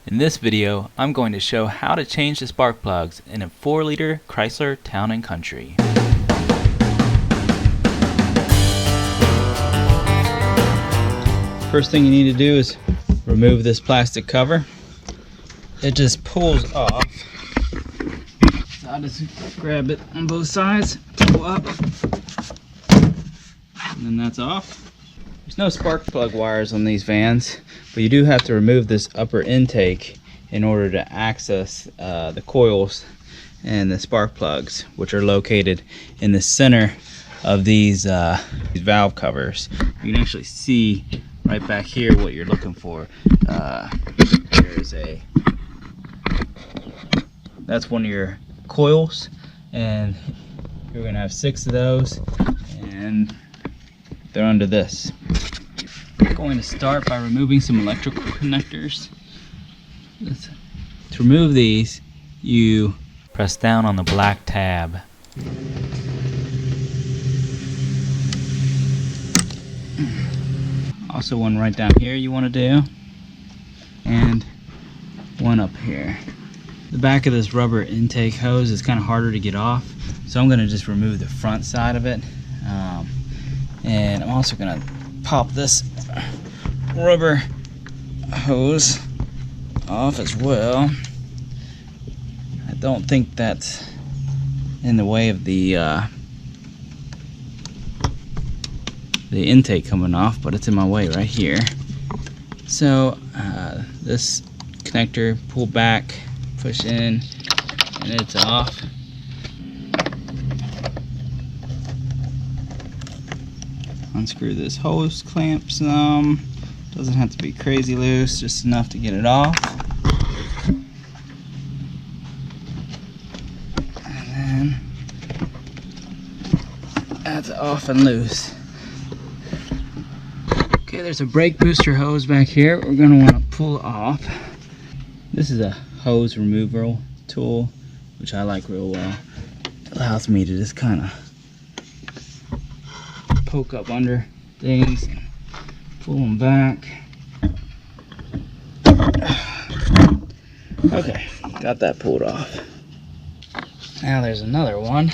In this video, I'm going to show how to change the spark plugs in a 4-liter Chrysler Town Country. First thing you need to do is remove this plastic cover. It just pulls off. So I'll just grab it on both sides, pull up, and then that's off. There's no spark plug wires on these vans, but you do have to remove this upper intake in order to access the coils and the spark plugs, which are located in the center of these valve covers. You can actually see right back here what you're looking for. That's one of your coils, and you're going to have 6 of those, and they're under this. I'm going to start by removing some electrical connectors. To remove these, you press down on the black tab. Also one right down here you want to do, and one up here. The back of this rubber intake hose is kind of harder to get off, so I'm going to just remove the front side of it. And I'm also going to pop this rubber hose off as well. I don't think that's in the way of the intake coming off, but it's in my way right here. So this connector, pull back, push in, and it's off. Unscrew this hose clamp some. Doesn't have to be crazy loose, just enough to get it off. And then that's off and loose. Okay, there's a brake booster hose back here. We're going to want to pull off. This is a hose removal tool, which I like real well. It allows me to just kind of poke up under things and pull them back. Okay, got that pulled off. Now there's another one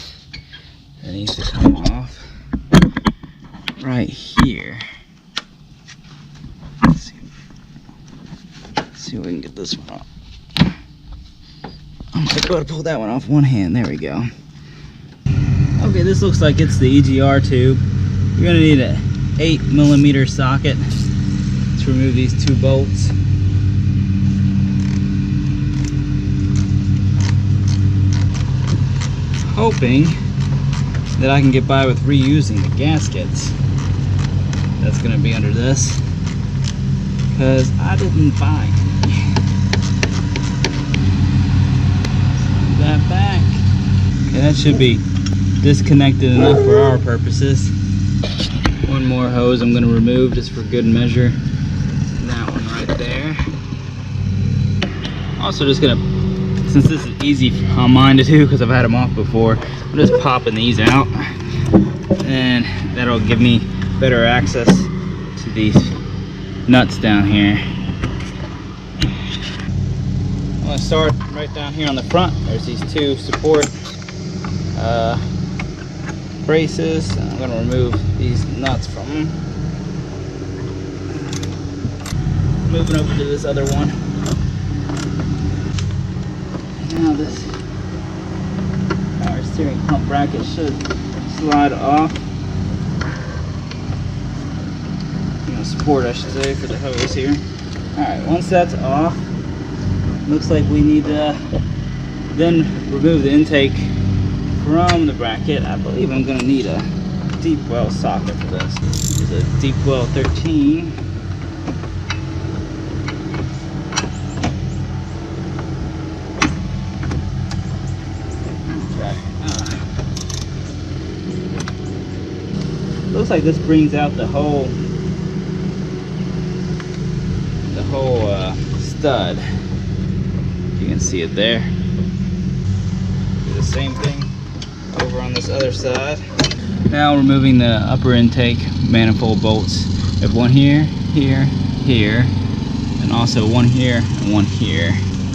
that needs to come off right here. Let's see if we can get this one off. I'm gonna go to pull that one off one hand. There we go. Okay, this looks like it's the EGR tube. You're gonna need an 8mm socket to remove these 2 bolts. Hoping that I can get by with reusing the gaskets. That's gonna be under this, because I didn't buy any. That back. Okay, that should be disconnected enough for our purposes. One more hose I'm going to remove just for good measure. That one right there. Also just going to, since this is easy on mine to do because I've had them off before, I'm just popping these out, and that'll give me better access to these nuts down here. I'm going to start right down here on the front. There's these 2 support braces. I'm going to remove these nuts from them. Moving over to this other one. Now this power steering pump bracket should slide off. Support, I should say, for the hose here. Alright, once that's off, looks like we need to then remove the intake from the bracket. I believe I'm going to need a deep well socket for this. This is a deep well 13. Looks like this brings out the whole stud. You can see it there. Do the same thing over on this other side. Now removing the upper intake manifold bolts. I have one here, here, here, and also one here and one here.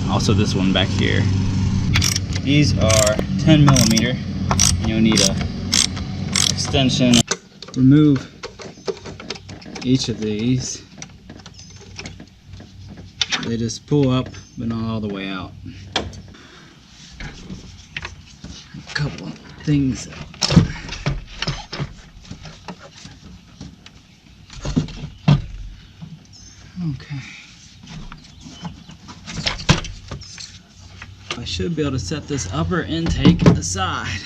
Also this one back here. These are 10 millimeter. You'll need a extension. Remove each of these. They just pull up, but not all the way out. A couple things. Okay. I should be able to set this upper intake aside.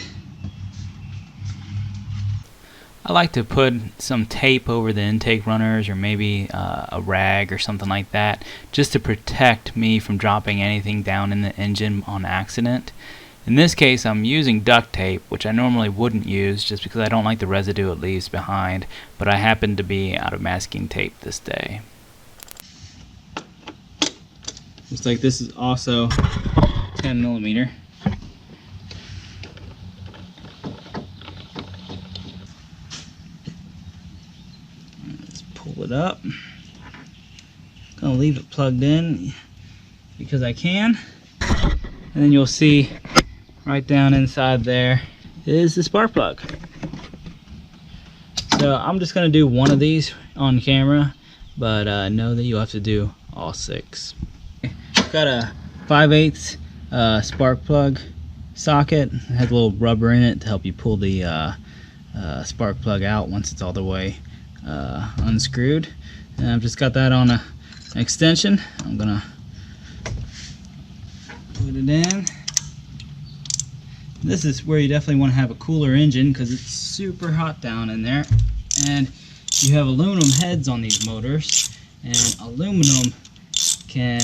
I like to put some tape over the intake runners, or maybe a rag or something like that, just to protect me from dropping anything down in the engine on accident. In this case, I'm using duct tape, which I normally wouldn't use just because I don't like the residue it leaves behind, but I happen to be out of masking tape this day. Looks like this is also 10 millimeter. Let's pull it up. Gonna leave it plugged in because I can. And then you'll see right down inside there is the spark plug. So I'm just gonna do one of these on camera, but know that you'll have to do all 6. Got a 5/8 spark plug socket. It has a little rubber in it to help you pull the spark plug out once it's all the way unscrewed. And I've just got that on an extension. I'm gonna put it in. This is where you definitely want to have a cooler engine because it's super hot down in there, and you have aluminum heads on these motors, and aluminum can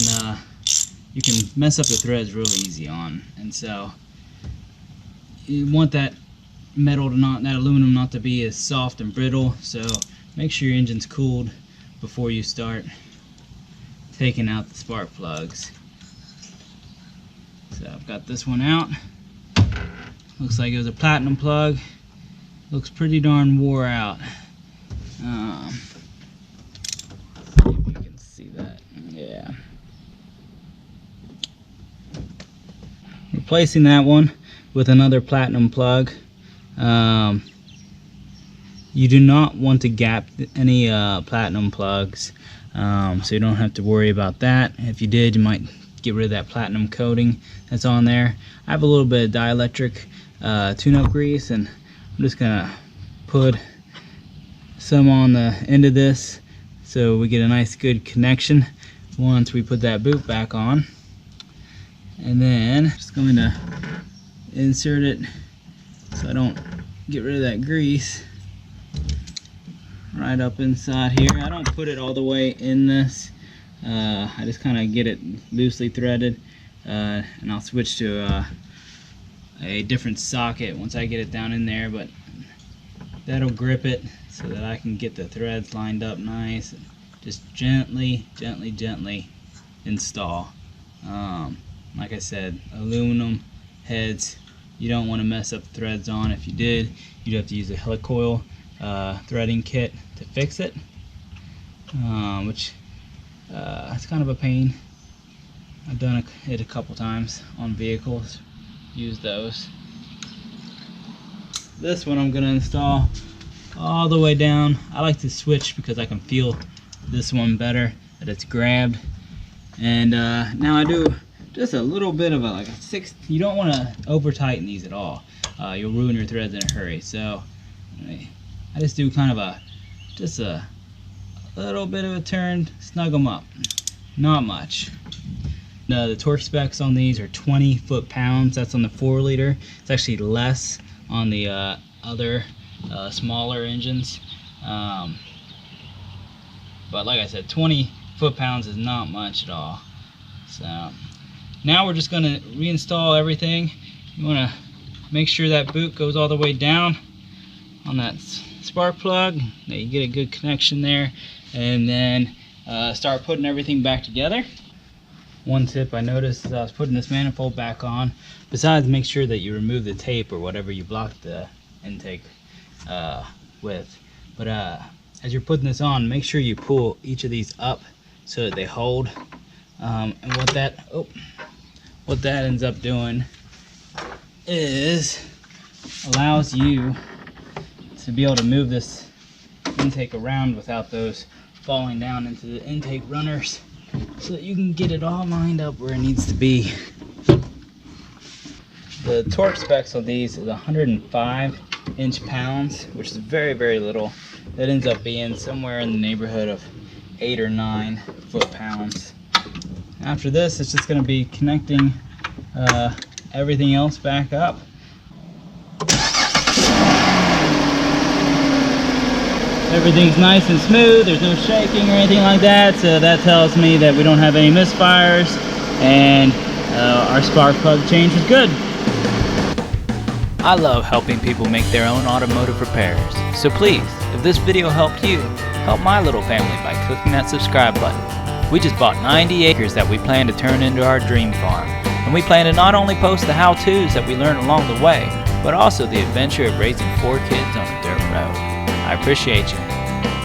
you can mess up the threads really easy on, and so you want that metal to not, that aluminum not to be as soft and brittle. So make sure your engine's cooled before you start taking out the spark plugs. So I've got this one out. Looks like it was a platinum plug. Looks pretty darn wore out. See if you can see that. Yeah. Replacing that one with another platinum plug. You do not want to gap any platinum plugs, so you don't have to worry about that. If you did, you might get rid of that platinum coating that's on there. I have a little bit of dielectric tune-up grease, and I'm just gonna put some on the end of this so we get a nice good connection once we put that boot back on. And then just going to insert it so I don't get rid of that grease right up inside here. I don't put it all the way in this. I just kind of get it loosely threaded, and I'll switch to a different socket once I get it down in there, but that'll grip it so that I can get the threads lined up nice. Just gently install. Like I said, aluminum heads, you don't want to mess up the threads on. If you did, you'd have to use a helicoil threading kit to fix it, which it's kind of a pain. I've done it a couple times on vehicles, use those. This one I'm going to install all the way down. I like to switch because I can feel this one better, that it's grabbed. And now I do just a little bit of like a 6. You don't want to over tighten these at all. You'll ruin your threads in a hurry. So I just do kind of just a little bit of a turn, snug them up. Not much. The torque specs on these are 20 foot-pounds. That's on the 4-liter. It's actually less on the other smaller engines. But like I said, 20 foot-pounds is not much at all. So now we're just going to reinstall everything. You want to make sure that boot goes all the way down on that spark plug, that you get a good connection there, and then start putting everything back together. One tip I noticed as I was putting this manifold back on, besides make sure that you remove the tape or whatever you blocked the intake with, but as you're putting this on, make sure you pull each of these up so that they hold. And what that ends up doing is allows you to be able to move this intake around without those falling down into the intake runners, so that you can get it all lined up where it needs to be. The torque specs on these is 105 inch-pounds, which is very, very little. That ends up being somewhere in the neighborhood of 8 or 9 foot-pounds. After this, it's just going to be connecting everything else back up. Everything's nice and smooth, there's no shaking or anything like that, so that tells me that we don't have any misfires, and our spark plug change was good. I love helping people make their own automotive repairs, so please, if this video helped you, help my little family by clicking that subscribe button. We just bought 90 acres that we plan to turn into our dream farm, and we plan to not only post the how-tos that we learn along the way, but also the adventure of raising 4 kids on a dirt road. I appreciate you.